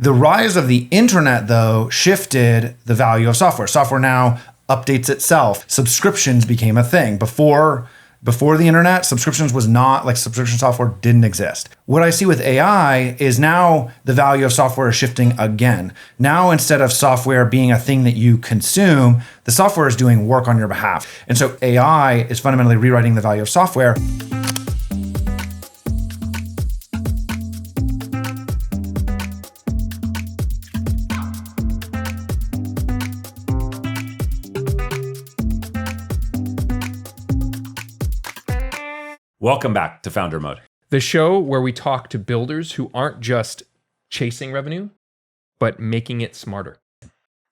The rise of the internet, though, shifted the value of software. Software now updates itself. Subscriptions became a thing. Before the internet, subscriptions was not, like, subscription software didn't exist. What I see with AI is now the value of software is shifting again. Now, instead of software being a thing that you consume, the software is doing work on your behalf. And so AI is fundamentally rewriting the value of software. Welcome back to Founder Mode, the show where we talk to builders who aren't just chasing revenue, but making it smarter.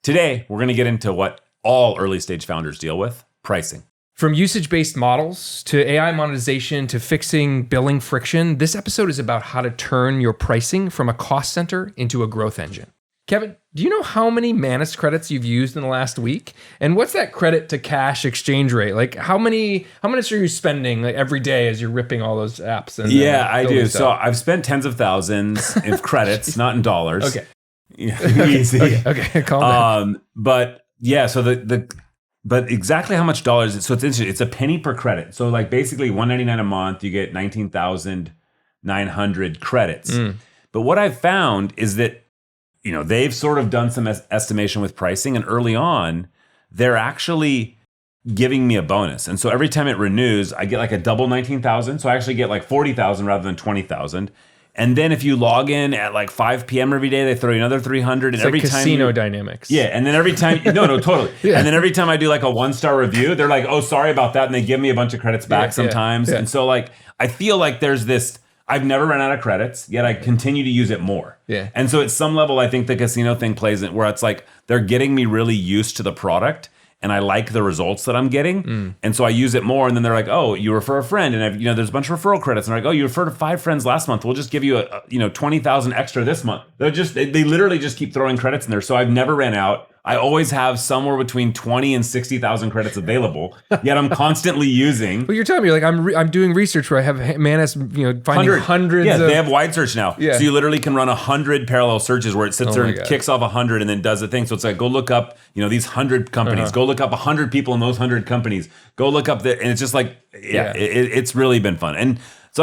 Today, we're going to get into what all early stage founders deal with, pricing. From usage-based models to AI monetization to fixing billing friction, this episode is about how to turn your pricing from a cost center into a growth engine. Kevin, do you know how many Manus credits you've used in the last week? And what's that credit to cash exchange rate? Like how much are you spending like every day as you're ripping all those apps? And yeah, I do. So I've spent tens of thousands in credits, not in dollars. Okay. Easy. Okay. Calm down. But yeah, so but exactly how much dollars? So it's interesting. It's a penny per credit. So like basically $199 a month, you get 19,900 credits. But what I've found is that they've sort of done some estimation with pricing, and early on, they're actually giving me a bonus. And so every time it renews, I get like a double 19,000. So I actually get like 40,000 rather than 20,000. And then if you log in at like 5 p.m. every day, they throw you another 300. It's and every like time casino dynamics. Yeah, and then every time, no, totally. Yeah. And then every time I do like a 1-star review, they're like, "Oh, sorry about that," and they give me a bunch of credits back sometimes. Yeah. And so like I feel like there's this. I've never run out of credits, yet I continue to use it more. Yeah. And so at some level, I think the casino thing plays in where it's like they're getting me really used to the product, and I like the results that I'm getting. And so I use it more, and then they're like, "Oh, you refer a friend," and there's a bunch of referral credits, and they're like, "Oh, you referred 5 friends last month. We'll just give you 20,000 extra this month." They literally just keep throwing credits in there. So I've never ran out. I always have somewhere between 20 and 60,000 credits available, yet I'm constantly using. Well, you're telling me, like, I'm doing research where I have Manus, finding hundreds. Yeah, of... they have wide search now. Yeah. So you literally can run 100 parallel searches where it sits there and kicks off 100 and then does the thing. So it's like, go look up, these 100 companies. Go look up 100 people in those 100 companies. Go look up and it's just like, it's really been fun. And so,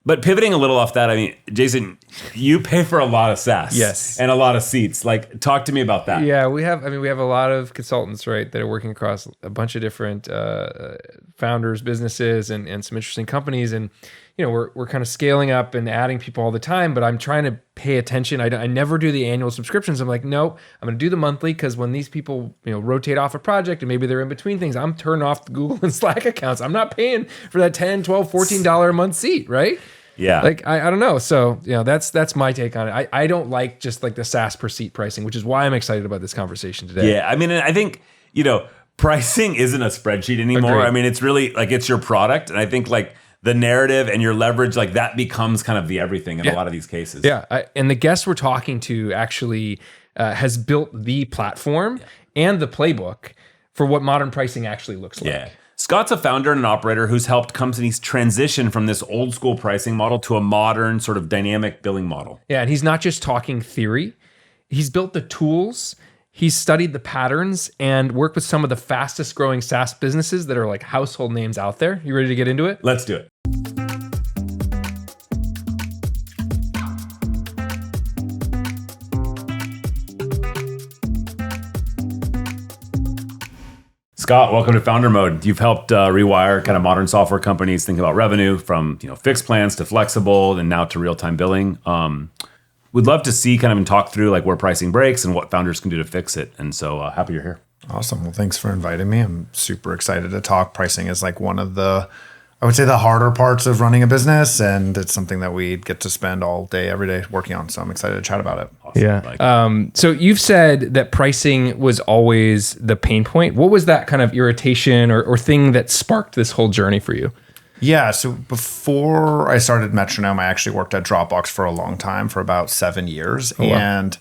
but pivoting a little off that, Jason, you pay for a lot of SaaS, yes, and a lot of seats. Like, talk to me about that. Yeah, we have a lot of consultants, right, that are working across a bunch of different founders, businesses, and some interesting companies. And we're kind of scaling up and adding people all the time. But I'm trying to pay attention. I never do the annual subscriptions. I'm like, no, I'm going to do the monthly, because when these people rotate off a project and maybe they're in between things, I'm turning off the Google and Slack accounts. I'm not paying for that $10, $12, $14 a month seat, right? Yeah. Like, I don't know. So, that's my take on it. I don't like just like the SaaS per seat pricing, which is why I'm excited about this conversation today. Yeah. I think, pricing isn't a spreadsheet anymore. Agreed. It's really like, it's your product. And I think like the narrative and your leverage, like that becomes kind of the everything in a lot of these cases. Yeah. And the guest we're talking to actually has built the platform and the playbook for what modern pricing actually looks like. Yeah. Scott's a founder and an operator who's helped companies transition from this old school pricing model to a modern sort of dynamic billing model. Yeah, and he's not just talking theory. He's built the tools, he's studied the patterns, and worked with some of the fastest growing SaaS businesses that are like household names out there. You ready to get into it? Let's do it. Scott, welcome to Founder Mode. You've helped rewire kind of modern software companies think about revenue from fixed plans to flexible and now to real-time billing. We'd love to see kind of and talk through like where pricing breaks and what founders can do to fix it. And so happy you're here. Awesome. Well, thanks for inviting me. I'm super excited to talk. Pricing is like one of the, I would say, the harder parts of running a business, and it's something that we get to spend all day, every day working on. So I'm excited to chat about it. Awesome. Yeah. So you've said that pricing was always the pain point. What was that kind of irritation or thing that sparked this whole journey for you? Yeah. So before I started Metronome, I actually worked at Dropbox for a long time, for about 7 years. Oh, wow. And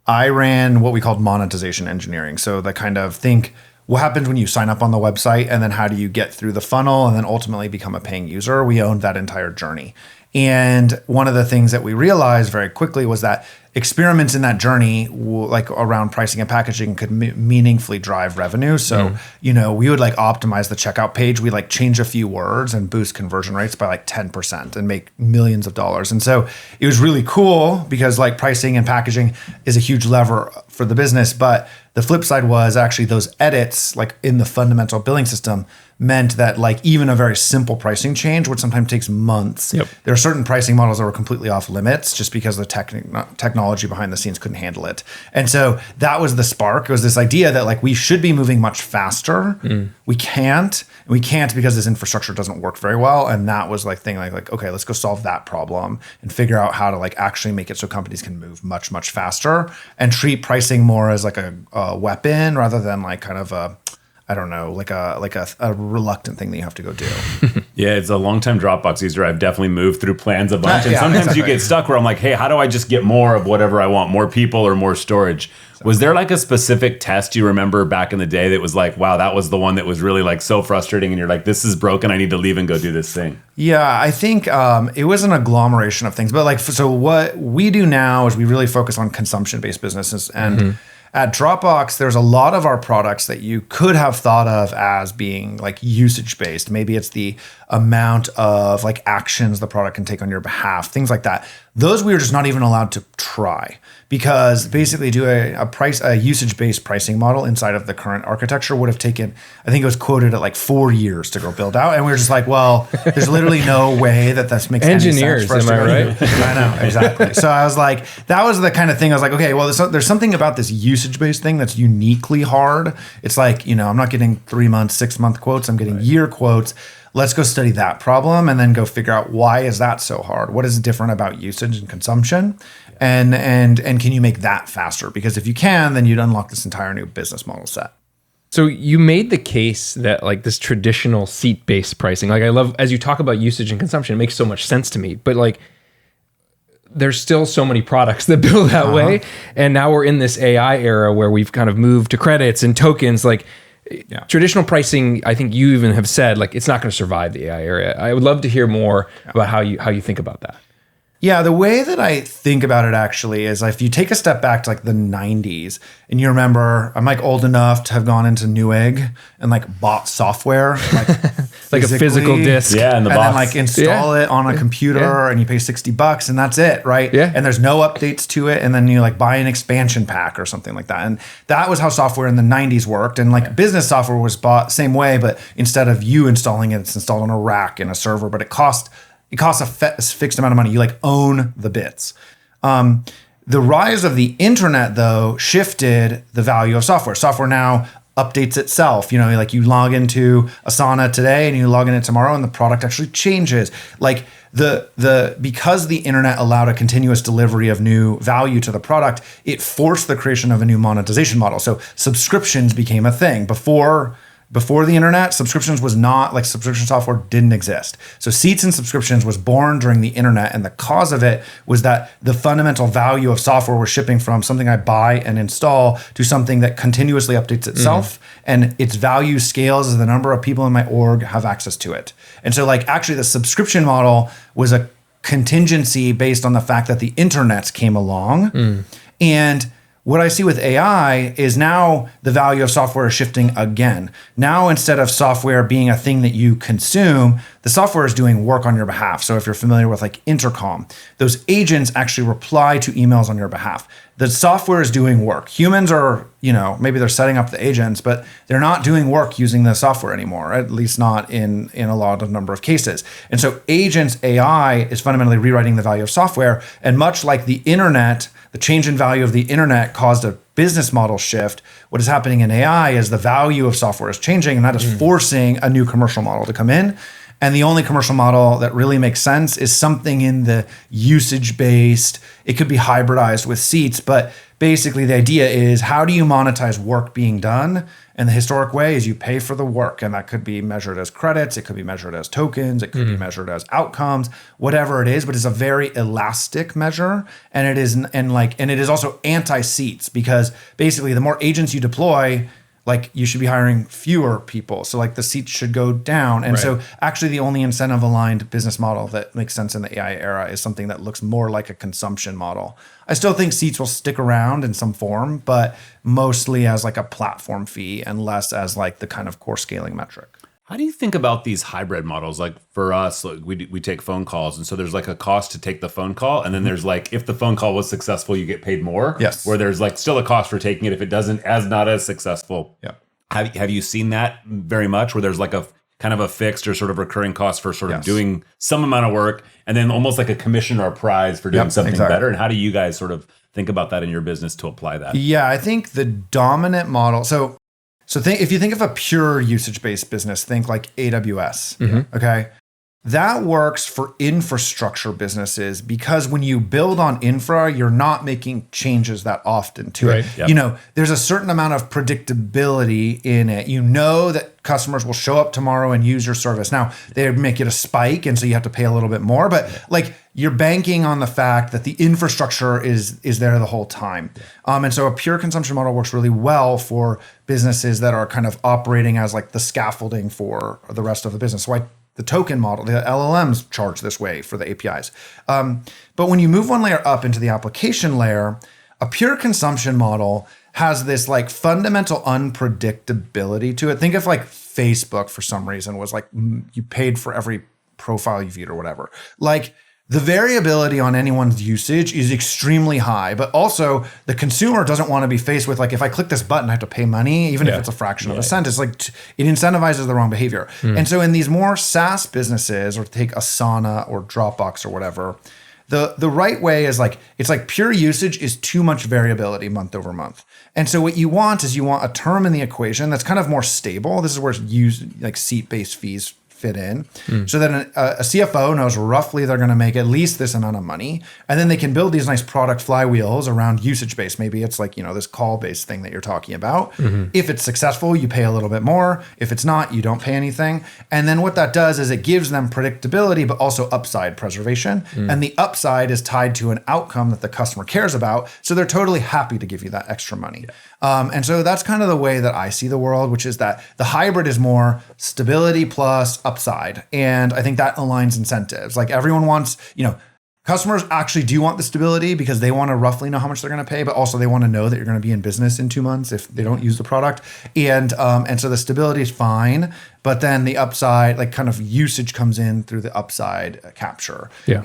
I ran what we called monetization engineering. So the kind of think, what happens when you sign up on the website, and then how do you get through the funnel and then ultimately become a paying user? We owned that entire journey. And one of the things that we realized very quickly was that experiments in that journey, like around pricing and packaging, could meaningfully drive revenue. So, we would like optimize the checkout page. We like change a few words and boost conversion rates by like 10% and make millions of dollars. And so it was really cool because like pricing and packaging is a huge lever for the business. But the flip side was actually those edits, like in the fundamental billing system, meant that like even a very simple pricing change would sometimes takes months. Yep. There are certain pricing models that were completely off limits just because the technology behind the scenes couldn't handle it. And so that was the spark. It was this idea that like we should be moving much faster. We can't. And we can't because this infrastructure doesn't work very well. And that was like thing like, okay, let's go solve that problem and figure out how to like actually make it so companies can move much, much faster and treat pricing more as like a weapon rather than like kind of a, I don't know, like a reluctant thing that you have to go do. Yeah, it's a longtime Dropbox user. I've definitely moved through plans a bunch. And Yeah, sometimes exactly. you get stuck where I'm like, hey, how do I just get more of whatever I want? More people or more storage? Was there like a specific test you remember back in the day that was like, wow, that was the one that was really like so frustrating and you're like, this is broken. I need to leave and go do this thing? Yeah, I think it was an agglomeration of things. But like, so what we do now is we really focus on consumption-based businesses. And at Dropbox, there's a lot of our products that you could have thought of as being like usage-based. Maybe it's the amount of like actions the product can take on your behalf, things like that. Those we were just not even allowed to try because basically do a usage-based pricing model inside of the current architecture would have taken, I think it was quoted at like 4 years to go build out. And we were just like, well, there's literally no way that this makes any sense for us to am I go right? do. I know, exactly. So I was like, that was the kind of thing I was like, okay, well, there's something about this usage-based thing that's uniquely hard. It's like, I'm not getting 3 month, 6 month quotes. I'm getting year quotes. Let's go study that problem and then go figure out why is that so hard? What is different about usage and consumption? And can you make that faster? Because if you can, then you'd unlock this entire new business model set. So you made the case that like this traditional seat-based pricing, like I love, as you talk about usage and consumption, it makes so much sense to me, but like there's still so many products that build that way. And now we're in this AI era where we've kind of moved to credits and tokens. Like traditional pricing, I think you even have said like, it's not going to survive the AI era. I would love to hear more about how you think about that. Yeah, the way that I think about it actually is if you take a step back to like the 90s and you remember, I'm like old enough to have gone into Newegg and like bought software, like Like a physical disc. Yeah, and the box. then like install it on a computer and you pay $60 and that's it, right? Yeah. And there's no updates to it. And then you like buy an expansion pack or something like that. And that was how software in the 90s worked. And like business software was bought same way, but instead of you installing it, it's installed on a rack in a server, but it costs a fixed amount of money. You like own the bits. The rise of the internet though shifted the value of software. Software now updates itself. Like you log into Asana today and you log in it tomorrow and the product actually changes. Like because the internet allowed a continuous delivery of new value to the product, it forced the creation of a new monetization model. So subscriptions became a thing. Before the internet, subscriptions was not like subscription software didn't exist. So seats and subscriptions was born during the internet. And the cause of it was that the fundamental value of software was shipping from something I buy and install to something that continuously updates itself. And its value scales as the number of people in my org have access to it. And so like actually the subscription model was a contingency based on the fact that the internet came along. And what I see with AI is now the value of software is shifting again. Now, instead of software being a thing that you consume, the software is doing work on your behalf. So if you're familiar with like Intercom, those agents actually reply to emails on your behalf. The software is doing work. Humans are, maybe they're setting up the agents, but they're not doing work using the software anymore, at least not in a lot of number of cases. And so agents AI is fundamentally rewriting the value of software. And much like the internet, the change in value of the internet caused a business model shift. What is happening in AI is the value of software is changing, and that is forcing a new commercial model to come in. And the only commercial model that really makes sense is something in the usage-based. It could be hybridized with seats, but basically the idea is how do you monetize work being done? And the historic way is you pay for the work, and that could be measured as credits, it could be measured as tokens, it could be measured as outcomes, whatever it is. But it's a very elastic measure, and it is also anti-seats because basically the more agents you deploy, like you should be hiring fewer people. So like the seats should go down. And so actually the only incentive aligned business model that makes sense in the AI era is something that looks more like a consumption model. I still think seats will stick around in some form, but mostly as like a platform fee and less as like the kind of core scaling metric. How do you think about these hybrid models? Like for us, like we take phone calls. And so there's like a cost to take the phone call. And then there's like, if the phone call was successful, you get paid more. Yes. Where there's like still a cost for taking it if it doesn't, not as successful. Yeah. Have you seen that very much where there's like a kind of a fixed or sort of recurring cost for sort of doing some amount of work and then almost like a commission or a prize for doing something better? And how do you guys sort of think about that in your business to apply that? Yeah, I think the dominant model. So if you think of a pure usage-based business, think like AWS, okay? That works for infrastructure businesses because when you build on infra, you're not making changes that often to it. Yep. You know, there's a certain amount of predictability in it. You know that customers will show up tomorrow and use your service. Now, they make it a spike, and so you have to pay a little bit more, but like you're banking on the fact that the infrastructure is there the whole time. And so a pure consumption model works really well for businesses that are kind of operating as like the scaffolding for the rest of the business. So the token model, the LLMs charge this way for the APIs. But when you move one layer up into the application layer, a pure consumption model has this like fundamental unpredictability to it. Think of like Facebook for some reason was like you paid for every profile you viewed or whatever. Like the variability on anyone's usage is extremely high, but also the consumer doesn't want to be faced with like, if I click this button, I have to pay money, even if it's a fraction of a cent. It's like, it incentivizes the wrong behavior. And so in these more SaaS businesses, or take Asana or Dropbox or whatever, the right way is like, it's like pure usage is too much variability month over month. And so what you want is you want a term in the equation that's kind of more stable. This is where like seat-based fees fit in, so that a CFO knows roughly they're going to make at least this amount of money, and then they can build these nice product flywheels around usage-based. Maybe it's like, you know, this call-based thing that you're talking about. If it's successful, you pay a little bit more. If it's not, you don't pay anything. And then what that does is it gives them predictability, but also upside preservation. And the upside is tied to an outcome that the customer cares about, so they're totally happy to give you that extra money. And so that's kind of the way that I see the world, which is that the hybrid is more stability plus upside. And I think that aligns incentives. Like everyone wants, you know, customers actually do want the stability because they want to roughly know how much they're going to pay, but also they want to know that you're going to be in business in 2 months if they don't use the product. And so the stability is fine, but then the upside, like kind of usage comes in through the upside capture. Yeah.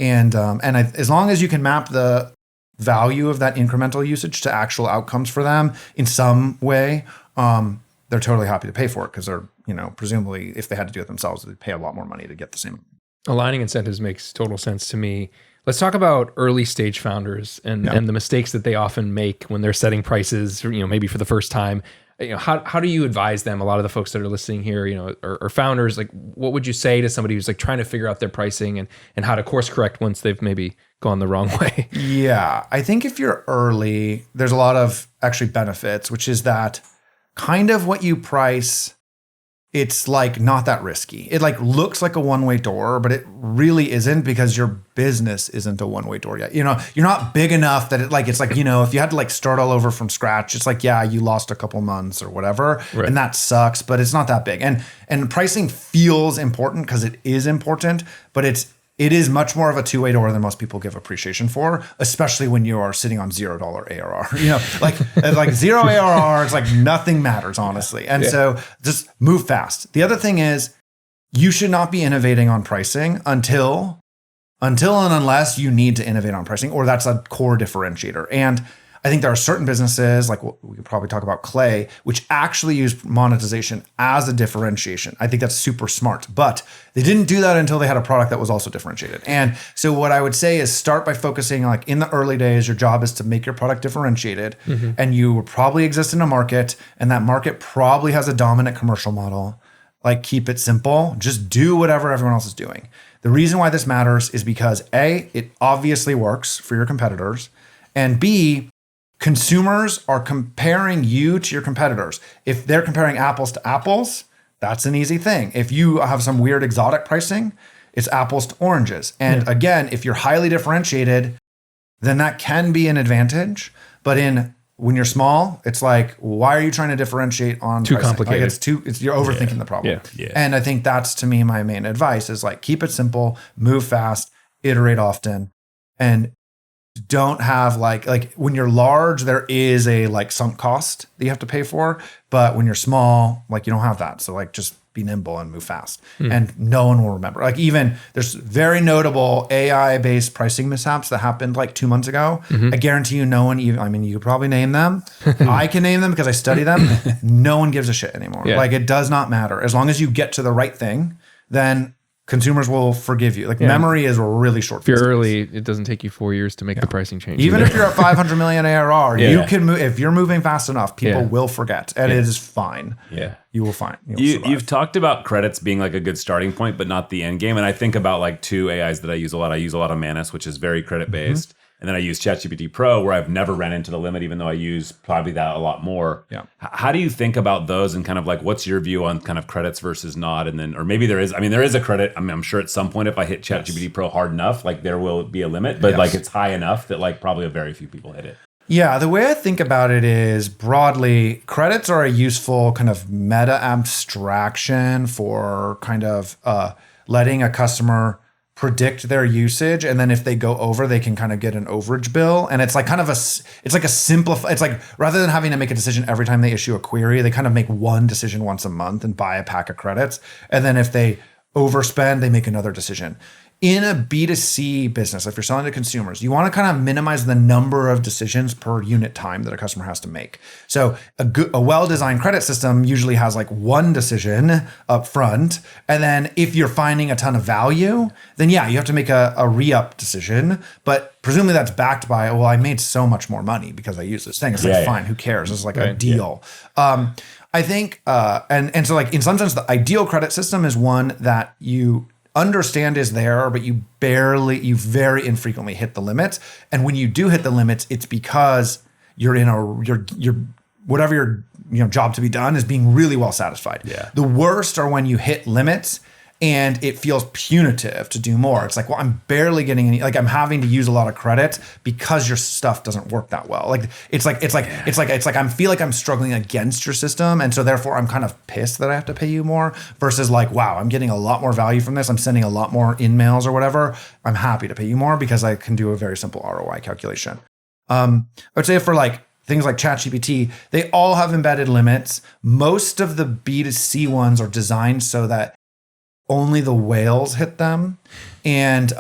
As long as you can map the value of that incremental usage to actual outcomes for them in some way, they're totally happy to pay for it because they're, you know, presumably if they had to do it themselves, they'd pay a lot more money to get the same. Aligning incentives makes total sense to me. Let's talk about early stage founders and the mistakes that they often make when they're setting prices, you know, maybe for the first time. You know, how do you advise them? A lot of the folks that are listening here, you know, are founders. Like, what would you say to somebody who's like trying to figure out their pricing and how to course correct once they've maybe gone the wrong way? Yeah, I think if you're early, there's a lot of actually benefits, which is that kind of what you price, it's like not that risky. It like looks like a one-way door, but it really isn't because your business isn't a one-way door yet. You know, you're not big enough that it's like, you know, if you had to like start all over from scratch, it's like, yeah, you lost a couple months or whatever. Right. And that sucks, but it's not that big. And pricing feels important because it is important, but it is much more of a two-way door than most people give appreciation for, especially when you are sitting on $0 ARR. You know, like zero ARR, it's like nothing matters, honestly. And so just move fast. The other thing is you should not be innovating on pricing until and unless you need to innovate on pricing, or that's a core differentiator. And I think there are certain businesses, like we could probably talk about Clay, which actually use monetization as a differentiation. I think that's super smart, but they didn't do that until they had a product that was also differentiated. And so what I would say is start by focusing, like in the early days, your job is to make your product differentiated, and you will probably exist in a market, and that market probably has a dominant commercial model. Like keep it simple, just do whatever everyone else is doing. The reason why this matters is because A, it obviously works for your competitors, and B, consumers are comparing you to your competitors. If they're comparing apples to apples, that's an easy thing. If you have some weird exotic pricing, it's apples to oranges. And again, if you're highly differentiated, then that can be an advantage. But in when you're small, it's like, why are you trying to differentiate on Too pricing? complicated. Like you're overthinking the problem. Yeah. And I think that's, to me, my main advice is like, keep it simple, move fast, iterate often, and don't have like when you're large, there is a like sunk cost that you have to pay for. But when you're small, like you don't have that. So like just be nimble and move fast. And no one will remember. Like even there's very notable AI-based pricing mishaps that happened like 2 months ago. I guarantee you no one even, I mean, you could probably name them. I can name them because I study them. No one gives a shit anymore. Yeah. Like it does not matter. As long as you get to the right thing, then consumers will forgive you. Like memory is a really short. If you're early, it doesn't take you 4 years to make the pricing change. Even if you're at 500 million ARR, Yeah. you can move. If you're moving fast enough, people Yeah. will forget, and it is fine. Yeah. You will find. You've talked about credits being like a good starting point, but not the end game. And I think about like two AIs that I use a lot. I use a lot of Manus, which is very credit based. And then I use ChatGPT Pro, where I've never ran into the limit, even though I use probably that a lot more. Yeah. How do you think about those and kind of like, what's your view on kind of credits versus not? And then, or maybe there is a credit. I mean, I'm sure at some point if I hit ChatGPT Pro hard enough, like there will be a limit, but like it's high enough that like probably a very few people hit it. Yeah, the way I think about it is broadly, credits are a useful kind of meta abstraction for kind of letting a customer predict their usage, and then if they go over, they can kind of get an overage bill. And it's like kind of it's like a simplify. It's like rather than having to make a decision every time they issue a query, they kind of make one decision once a month and buy a pack of credits. And then if they overspend, they make another decision. In a B2C business, if you're selling to consumers, you want to kind of minimize the number of decisions per unit time that a customer has to make. So a well-designed credit system usually has like one decision up front. And then if you're finding a ton of value, then yeah, you have to make a re-up decision. But presumably that's backed by, well, I made so much more money because I use this thing. It's like, fine, who cares? It's like a deal. I think, and so like in some sense, the ideal credit system is one that you understand is there, but you very infrequently hit the limits. And when you do hit the limits, it's because you're in you're whatever your job to be done is being really well satisfied. Yeah. The worst are when you hit limits and it feels punitive to do more. It's like, well, I'm barely getting any, like I'm having to use a lot of credit because your stuff doesn't work that well. Like it's like I feel like I'm struggling against your system, and so therefore I'm kind of pissed that I have to pay you more versus like, wow, I'm getting a lot more value from this. I'm sending a lot more in-mails or whatever. I'm happy to pay you more because I can do a very simple ROI calculation. I would say for like things like ChatGPT, they all have embedded limits. Most of the B2C ones are designed so that only the whales hit them. And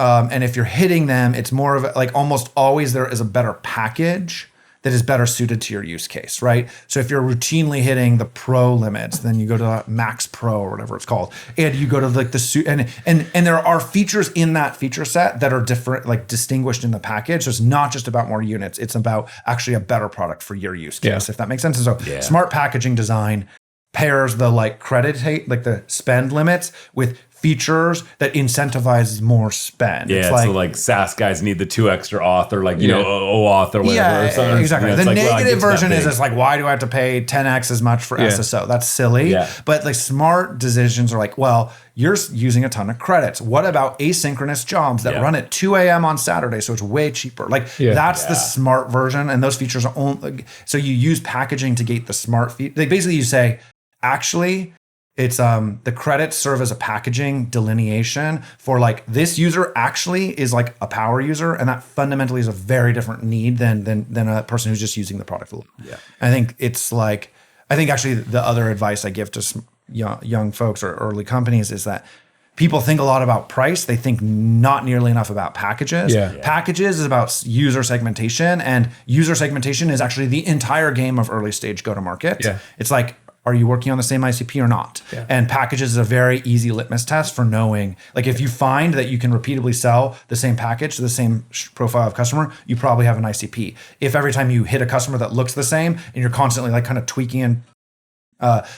if you're hitting them, it's more of like almost always there is a better package that is better suited to your use case, right? So if you're routinely hitting the pro limits, then you go to Max Pro or whatever it's called, and you go to like the suit, and there are features in that feature set that are different, like distinguished in the package. So it's not just about more units; it's about actually a better product for your use case, if that makes sense. And so smart packaging design pairs the like credit, like the spend limits with features that incentivize more spend. Yeah, it's so like SaaS guys need the 2 extra auth or like, you know, OAuth or whatever. Yeah, or something. exactly. You know, the like, negative version is it's like, why do I have to pay 10x as much for SSO? That's silly. Yeah. But like smart decisions are like, well, you're using a ton of credits. What about asynchronous jobs that run at 2 a.m. on Saturday? So it's way cheaper. Like that's the smart version. And those features are only, so you use packaging to gate the smart feature. Like basically you say, actually, it's the credits serve as a packaging delineation for like this user actually is like a power user, and that fundamentally is a very different need than a person who's just using the product. Yeah, I think it's like actually the other advice I give to young folks or early companies is that people think a lot about price. They think not nearly enough about packages. Packages is about user segmentation, and user segmentation is actually the entire game of early stage go to market. It's like, are you working on the same ICP or not? And packages is a very easy litmus test for knowing, like if you find that you can repeatedly sell the same package to the same profile of customer, you probably have an ICP. If every time you hit a customer that looks the same and you're constantly like kind of tweaking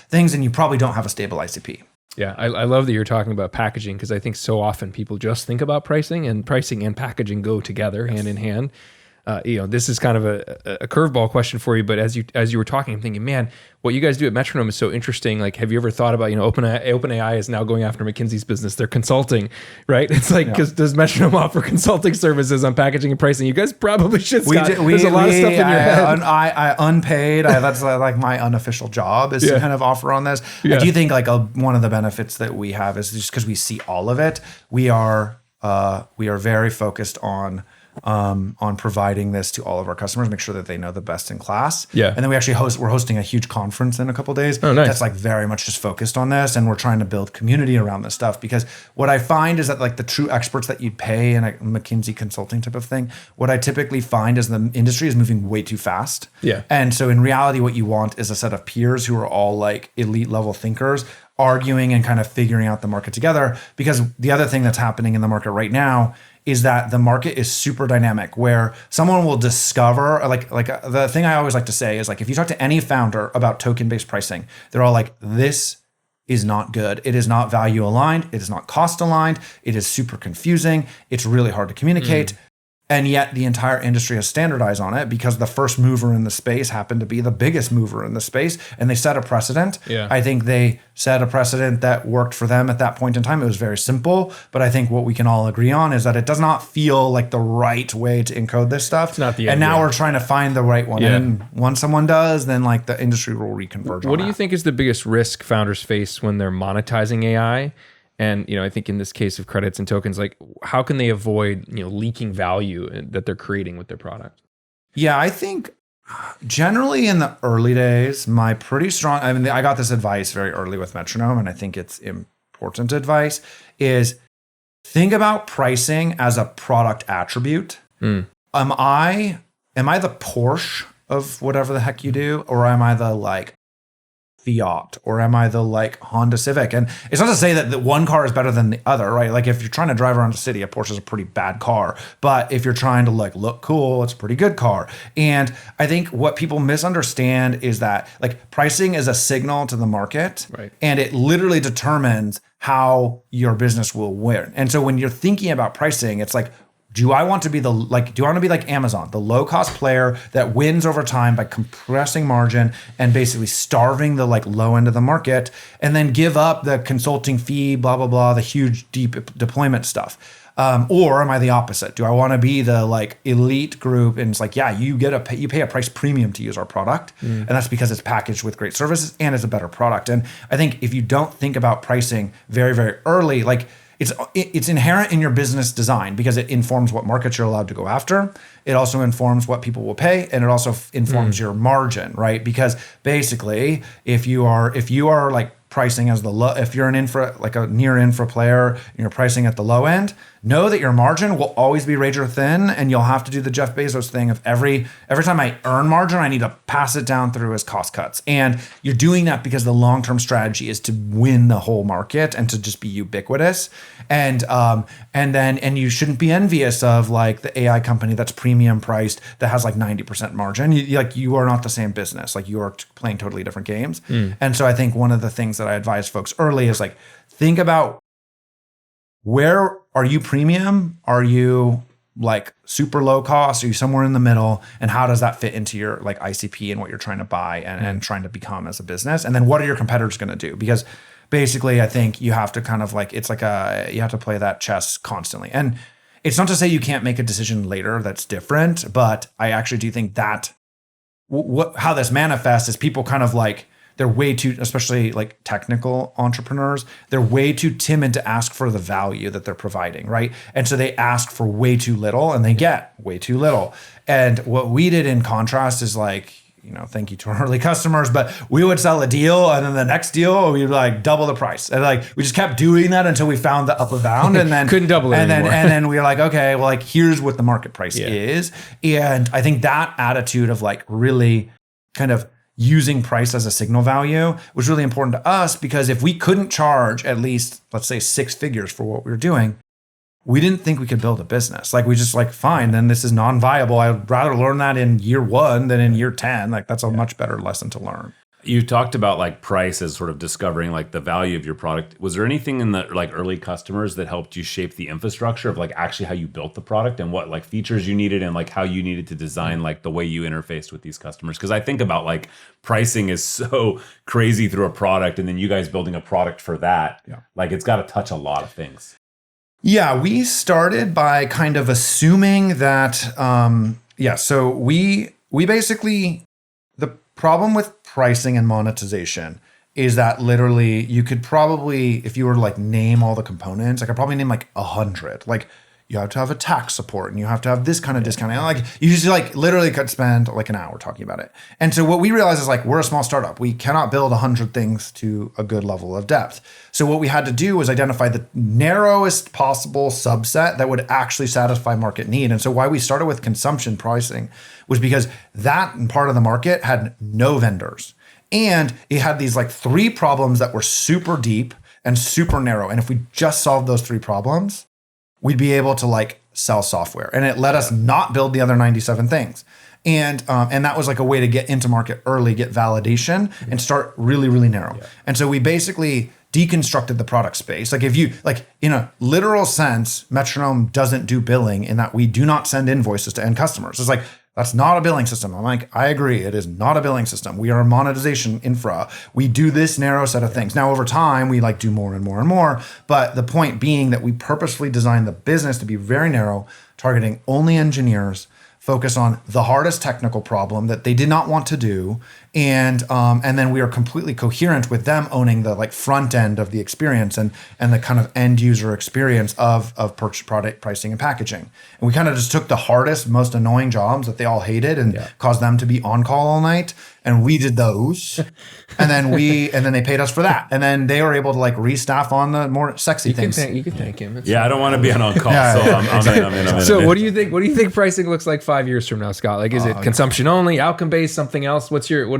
things, and you probably don't have a stable ICP. Yeah, I love that you're talking about packaging, because I think so often people just think about pricing and packaging go together hand in hand. this is kind of a curveball question for you, but as you were talking, I'm thinking, man, what you guys do at Metronome is so interesting. Like, have you ever thought about, OpenAI is now going after McKinsey's business. They're consulting, right? It's like, because does Metronome offer consulting services on packaging and pricing? You guys probably should, Scott. There's a lot of stuff in your head. I unpaid. That's like my unofficial job is to kind of offer on this. I do think like one of the benefits that we have is just because we see all of it. We are very focused on providing this to all of our customers, make sure that they know the best in class. Yeah. And then we actually we're hosting a huge conference in a couple of days. Oh, nice. That's like very much just focused on this. And we're trying to build community around this stuff, because what I find is that like the true experts that you'd pay in a McKinsey consulting type of thing, what I typically find is the industry is moving way too fast. Yeah. And so in reality, what you want is a set of peers who are all like elite level thinkers, arguing and kind of figuring out the market together. Because the other thing that's happening in the market right now is that the market is super dynamic, where someone will discover, like the thing I always like to say is like, if you talk to any founder about token-based pricing, they're all like, this is not good. It is not value aligned. It is not cost aligned. It is super confusing. It's really hard to communicate. And yet the entire industry has standardized on it because the first mover in the space happened to be the biggest mover in the space, and they set a precedent. Yeah. I think they set a precedent that worked for them at that point in time. It was very simple, but I think what we can all agree on is that it does not feel like the right way to encode this stuff. It's not the And end, now yeah. we're trying to find the right one. Yeah. And once someone does, then like the industry will reconverge on What do you that. think is the biggest risk founders face when they're monetizing AI? And I think in this case of credits and tokens, like how can they avoid leaking value that they're creating with their product? Yeah, I think generally in the early days, I got this advice very early with Metronome, and I think it's important advice, is think about pricing as a product attribute. Am I the Porsche of whatever the heck you do, or am I the like Fiat, or am I the like Honda Civic? And it's not to say that the one car is better than the other, right? Like if you're trying to drive around the city, a Porsche is a pretty bad car. But if you're trying to like look cool, it's a pretty good car. And I think what people misunderstand is that like pricing is a signal to the market, right? And it literally determines how your business will win. And so when you're thinking about pricing, it's like, do I want to be like Amazon, the low cost player that wins over time by compressing margin and basically starving the like low end of the market, and then give up the consulting fee, blah, blah, blah, the huge deep deployment stuff? Or am I the opposite? Do I want to be the like elite group? And it's like, yeah, you pay a price premium to use our product. And that's because it's packaged with great services and it's a better product. And I think if you don't think about pricing very, very early, like it's inherent in your business design because it informs what markets you're allowed to go after. It also informs what people will pay, and it also informs your margin, right? Because basically, if you are like pricing as the low, if you're an infra, like a near infra player, and you're pricing at the low end, know that your margin will always be razor thin, and you'll have to do the Jeff Bezos thing of every time I earn margin, I need to pass it down through as cost cuts. And you're doing that because the long-term strategy is to win the whole market and to just be ubiquitous. And you shouldn't be envious of like the AI company that's premium priced that has like 90% margin. You are not the same business. Like you are playing totally different games. And so I think one of the things that I advise folks early is like, think about, where are you premium? Are you like super low cost? Are you somewhere in the middle? And how does that fit into your like ICP and what you're trying to buy and trying to become as a business? And then what are your competitors going to do? Because basically I think you have to kind of like, it's like you have to play that chess constantly. And it's not to say you can't make a decision later that's different, but I actually do think that how this manifests is people kind of like, they're way too, especially like technical entrepreneurs, they're way too timid to ask for the value that they're providing, right? And so they ask for way too little and they get way too little. And what we did in contrast is like, thank you to our early customers, but we would sell a deal and then the next deal we would like double the price. And like we just kept doing that until we found the upper bound, and then couldn't double it anymore. And then we were like, okay, well, like here's what the market price is. And I think that attitude of like really kind of using price as a signal value was really important to us, because if we couldn't charge at least, let's say, 6 figures for what we were doing, we didn't think we could build a business. Like we just like, fine, then this is non-viable. I'd rather learn that in year 1 than in year 10. Like that's a much better lesson to learn. You talked about like price as sort of discovering like the value of your product. Was there anything in the like early customers that helped you shape the infrastructure of like actually how you built the product and what like features you needed and like how you needed to design like the way you interfaced with these customers? Because I think about like pricing is so crazy through a product, and then you guys building a product for that. Yeah. Like it's got to touch a lot of things. Yeah, we started by kind of assuming that, so we basically, the problem with pricing and monetization is that literally you could probably, if you were to like name all the components, I could probably name like 100. Like you have to have a tax support and you have to have this kind of discount. And like you just like literally could spend like an hour talking about it. And so what we realized is like, we're a small startup. We cannot build 100 things to a good level of depth. So what we had to do was identify the narrowest possible subset that would actually satisfy market need. And so why we started with consumption pricing was because that part of the market had no vendors. And it had these like 3 problems that were super deep and super narrow. And if we just solved those 3 problems, we'd be able to like sell software, and it let us not build the other 97 things. And that was like a way to get into market early, get validation, and start really, really narrow. Yeah. And so we basically deconstructed the product space. Like if you like in a literal sense, Metronome doesn't do billing in that we do not send invoices to end customers. It's like, that's not a billing system. I'm like, I agree. It is not a billing system. We are a monetization infra. We do this narrow set of things. Now, over time, we like do more and more and more. But the point being that we purposefully designed the business to be very narrow, targeting only engineers, focus on the hardest technical problem that they did not want to do. And then we are completely coherent with them owning the like front end of the experience and the kind of end user experience of purchase product pricing and packaging. And we kind of just took the hardest, most annoying jobs that they all hated and caused them to be on call all night. And we did those. and then they paid us for that. And then they were able to like restaff on the more sexy things. You can thank him. It's I don't want to be on call. I'm in. So what do you think? What do you think pricing looks like 5 years from now, Scott? Like, is it consumption only, outcome based, something else?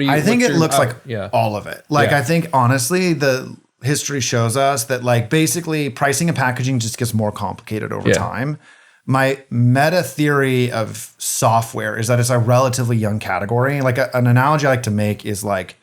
I think it looks like all of it. Like, I think honestly, the history shows us that like basically pricing and packaging just gets more complicated over time. My meta theory of software is that it's a relatively young category. Like an analogy I like to make is like,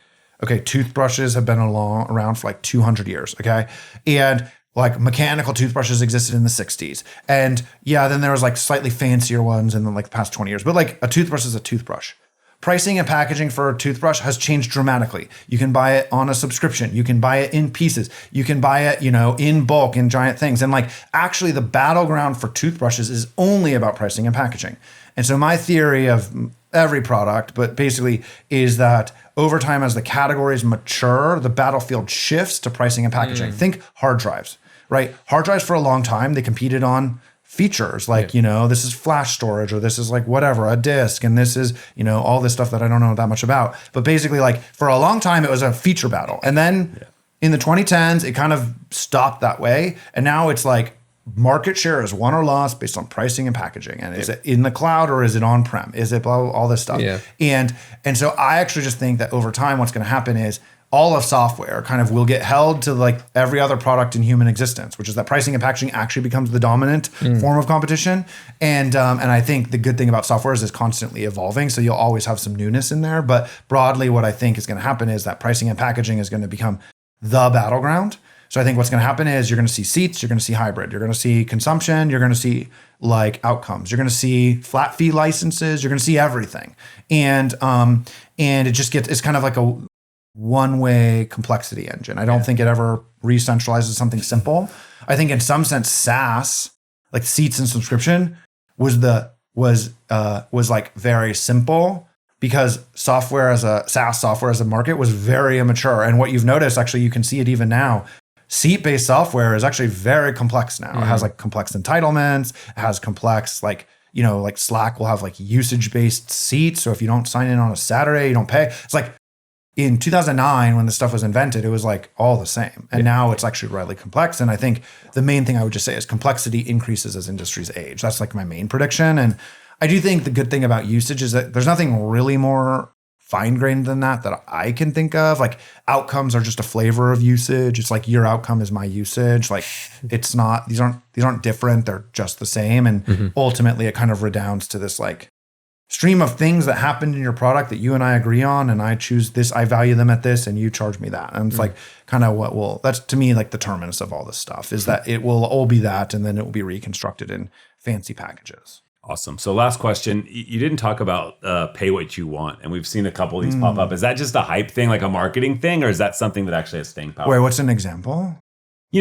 okay, toothbrushes have been around for like 200 years. Okay. And like mechanical toothbrushes existed in the 60s. And then there was like slightly fancier ones in the like the past 20 years. But like a toothbrush is a toothbrush. Pricing and packaging for a toothbrush has changed dramatically. You can buy it on a subscription. You can buy it in pieces. You can buy it, in bulk in giant things. And like actually the battleground for toothbrushes is only about pricing and packaging. And so my theory of every product, but basically is that over time as the categories mature, the battlefield shifts to pricing and packaging. Think hard drives, right? Hard drives for a long time, they competed on features like, this is flash storage or this is like whatever, a disk. And this is, all this stuff that I don't know that much about. But basically like for a long time, it was a feature battle. And then in the 2010s, it kind of stopped that way. And now it's like market share is won or lost based on pricing and packaging. And is it in the cloud or is it on-prem? Is it blah, blah, all this stuff? Yeah. And so I actually just think that over time, what's going to happen is all of software kind of will get held to like every other product in human existence, which is that pricing and packaging actually becomes the dominant form of competition. And I think the good thing about software is it's constantly evolving. So you'll always have some newness in there. But broadly, what I think is going to happen is that pricing and packaging is going to become the battleground. So I think what's going to happen is you're going to see seats, you're going to see hybrid, you're going to see consumption, you're going to see like outcomes, you're going to see flat fee licenses, you're going to see everything. And it just it's kind of like a one-way complexity engine. I don't think it ever re-centralizes something simple. I think in some sense, SaaS, like seats and subscription, was like very simple because SaaS software as a market was very immature. And what you've noticed, actually, you can see it even now. Seat-based software is actually very complex now. It has like complex entitlements. It has complex like Slack will have like usage-based seats. So if you don't sign in on a Saturday, you don't pay. It's like in 2009, when this stuff was invented, it was like all the same. And now it's actually really complex. And I think the main thing I would just say is complexity increases as industries age. That's like my main prediction. And I do think the good thing about usage is that there's nothing really more fine-grained than that I can think of. Like outcomes are just a flavor of usage. It's like your outcome is my usage. Like it's not, these aren't different. They're just the same. And ultimately it kind of redounds to this like stream of things that happened in your product that you and I agree on, and I choose this, I value them at this, and you charge me that. And it's like kind of that's to me like the terminus of all this stuff is that it will all be that, and then it will be reconstructed in fancy packages. Awesome. So last question, you didn't talk about pay what you want, and we've seen a couple of these pop up. Is that just a hype thing, like a marketing thing, or is that something that actually has staying power? Wait, what's an example?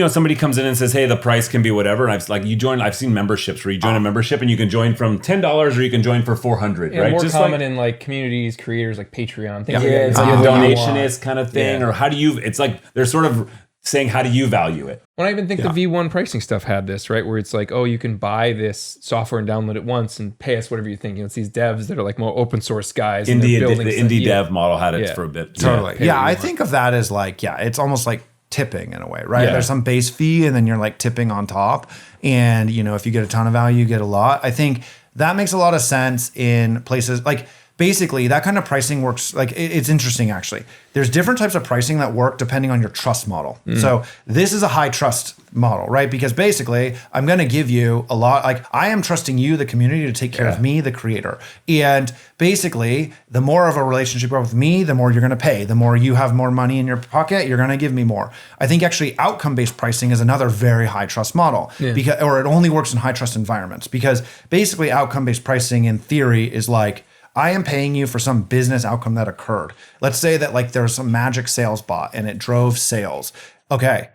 Somebody comes in and says, hey, the price can be whatever. And I've seen memberships where you join a membership and you can join from $10 or you can join for $400, right? More just common in like communities, creators like Patreon. Things like it's that. like a donationist kind of thing. Or how do you, it's like, they're sort of saying, how do you value it? Well, I even think the V1 pricing stuff had this, right? Where it's like, oh, you can buy this software and download it once and pay us whatever you think. It's these devs that are like more open source guys. The indie dev model had it for a bit. Totally. Yeah, I think of that as like, it's almost like tipping in a way, right? There's some base fee and then you're like tipping on top. And, if you get a ton of value, you get a lot. I think that makes a lot of sense in places like basically that kind of pricing works. Like it's interesting, actually. There's different types of pricing that work depending on your trust model. So this is a high trust model, right? Because basically I'm going to give you a lot, like I am trusting you, the community, to take care of me, the creator. And basically the more of a relationship you have with me, the more you're going to pay. The more you have more money in your pocket, you're going to give me more. I think actually outcome-based pricing is another very high trust model or it only works in high trust environments because basically outcome-based pricing in theory is like, I am paying you for some business outcome that occurred. Let's say that like there was some magic sales bot and it drove sales. Okay.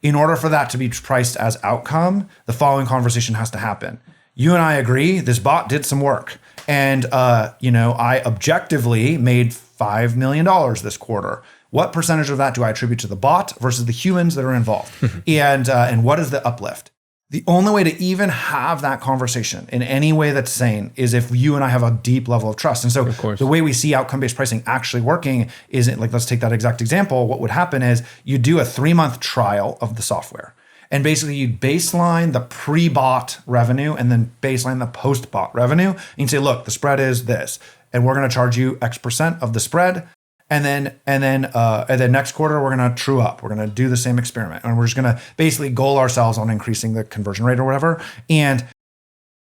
In order for that to be priced as outcome, the following conversation has to happen. You and I agree this bot did some work. And, I objectively made $5 million this quarter. What percentage of that do I attribute to the bot versus the humans that are involved? And what is the uplift? The only way to even have that conversation in any way that's sane is if you and I have a deep level of trust. And so the way we see outcome-based pricing actually working isn't like, let's take that exact example. What would happen is you do a 3-month trial of the software. And basically you baseline the pre-bot revenue and then baseline the post-bot revenue. And you say, look, the spread is this, and we're going to charge you X% of the spread. And then next quarter, we're going to true up. We're going to do the same experiment. And we're just going to basically goal ourselves on increasing the conversion rate or whatever.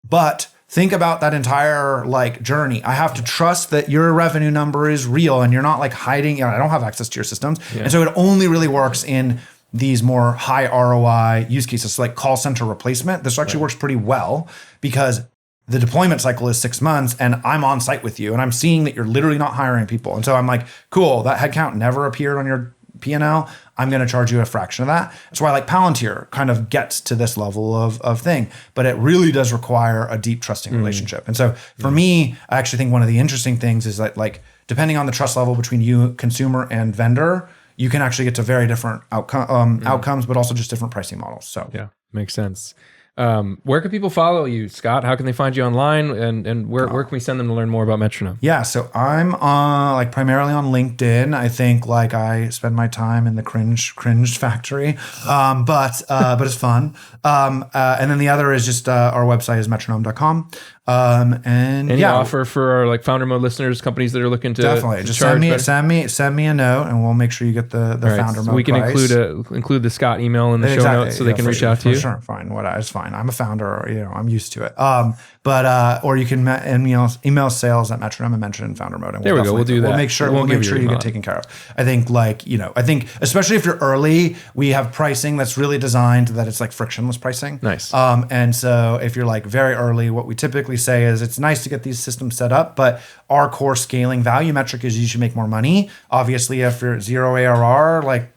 But think about that entire like journey. I have to trust that your revenue number is real and you're not like hiding. I don't have access to your systems. And so it only really works in these more high ROI use cases, so like call center replacement. This actually works pretty well because the deployment cycle is 6 months and I'm on site with you and I'm seeing that you're literally not hiring people. And so I'm like, cool, that headcount never appeared on your P&L. I'm going to charge you a fraction of that. That's why like Palantir kind of gets to this level of thing, but it really does require a deep trusting relationship. And so for me, I actually think one of the interesting things is that like, depending on the trust level between you, consumer and vendor, you can actually get to very different outcomes, but also just different pricing models. So yeah, makes sense. Where can people follow you, Scott? How can they find you online, and where can we send them to learn more about Metronome? Yeah, so I'm like primarily on LinkedIn. I think like I spend my time in the cringe factory, but it's fun. And then the other is just our website is metronome.com. Any offer for our like founder mode listeners, companies that are looking to definitely just send me a note, and we'll make sure you get the founder mode. We can price. include the Scott email in the show notes so they can reach out to you. Sure, fine. It's fine. I'm a founder. I'm used to it. Or you can email sales at Metronome and mention founder mode. And there we go. We'll do that. We'll make sure you get taken care of. I think I think especially if you're early, we have pricing that's really designed that it's like frictionless pricing. Nice. And so if you're like very early, what we typically say is it's nice to get these systems set up, but our core scaling value metric is you should make more money. Obviously, if you're 0 ARR,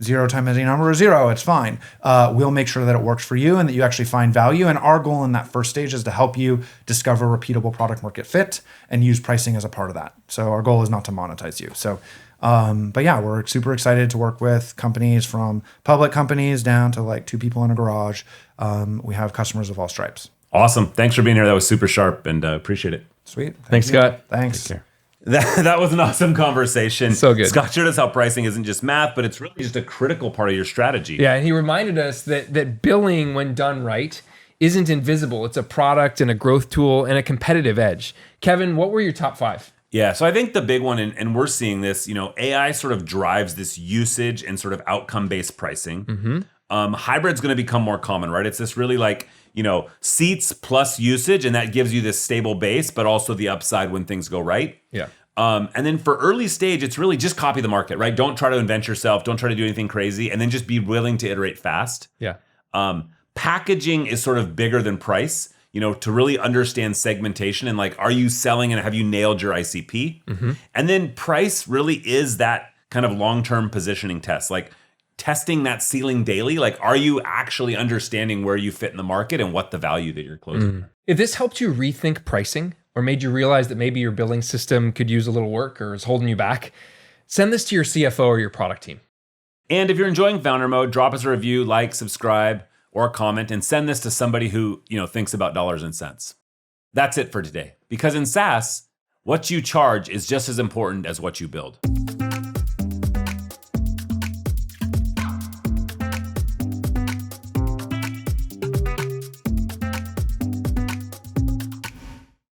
0 times any number is 0, it's fine. We'll make sure that it works for you and that you actually find value. And our goal in that first stage is to help you discover repeatable product market fit and use pricing as a part of that. So our goal is not to monetize you. So, but yeah, we're super excited to work with companies from public companies down to like 2 people in a garage. We have customers of all stripes. Awesome. Thanks for being here. That was super sharp and appreciate it. Sweet. Thanks, Scott. Thanks. Take care. That was an awesome conversation. So good. Scott showed us how pricing isn't just math, but it's really just a critical part of your strategy. Yeah, and he reminded us that billing, when done right, isn't invisible. It's a product and a growth tool and a competitive edge. Kevin, what were your top 5? Yeah, so I think the big one, and we're seeing this, AI sort of drives this usage and sort of outcome-based pricing. Hybrid's going to become more common, right? It's this really like, seats plus usage, and that gives you this stable base, but also the upside when things go right. Yeah. And then for early stage, it's really just copy the market, right? Don't try to invent yourself. Don't try to do anything crazy. And then just be willing to iterate fast. Yeah. Packaging is sort of bigger than price, to really understand segmentation and like, are you selling and have you nailed your ICP? And then price really is that kind of long-term positioning test, like testing that ceiling daily. Like, are you actually understanding where you fit in the market and what the value that you're closing? If this helped you rethink pricing or made you realize that maybe your billing system could use a little work or is holding you back, send this to your CFO or your product team. And if you're enjoying Founder Mode, drop us a review, like, subscribe, or a comment, and send this to somebody who, thinks about dollars and cents. That's it for today. Because in SaaS, what you charge is just as important as what you build.